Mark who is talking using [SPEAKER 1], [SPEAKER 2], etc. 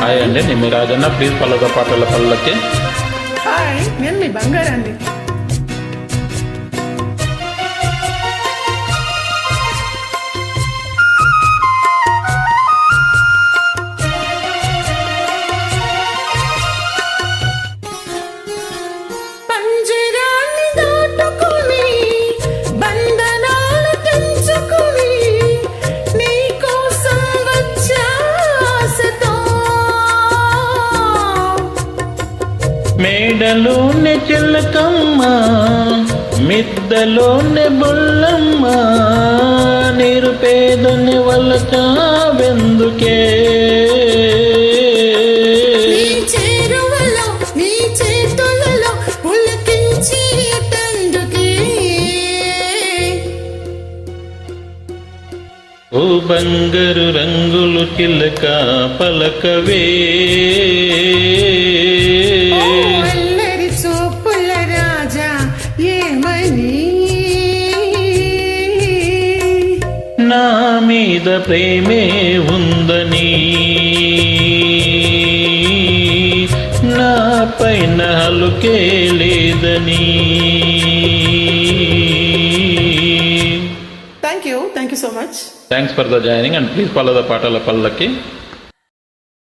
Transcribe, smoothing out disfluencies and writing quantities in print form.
[SPEAKER 1] Hi అండి, నేను మీ Rajanna. Please follow the పాటల పల్లకి.
[SPEAKER 2] హాయ్, నేను మీ బంగారాన్ని. పంజరాన్ని దాటుకుని బంధనాలు తెంచుకుని నీ కోసం వచ్చా ఆశతో.
[SPEAKER 1] మేడలోనే చిల్లకమ్మ, మిద్దలోనే బొల్లమ్మ, నిరుపేదని వల్ల చావెందుకే.
[SPEAKER 2] నీ చేరువలో నీ చేతులలో పులకించేటందుకే.
[SPEAKER 1] ఓ బంగారు రంగులు చిలక పలకవే.
[SPEAKER 2] ఓ అల్లరి చూపుల రాజా ఏమని.
[SPEAKER 1] నా మీద ప్రేమే ఉందని, నా పైన హలుకే లేదని.
[SPEAKER 2] Thank you so much.
[SPEAKER 1] Thanks for the joining and please follow the పాటల పల్లకి.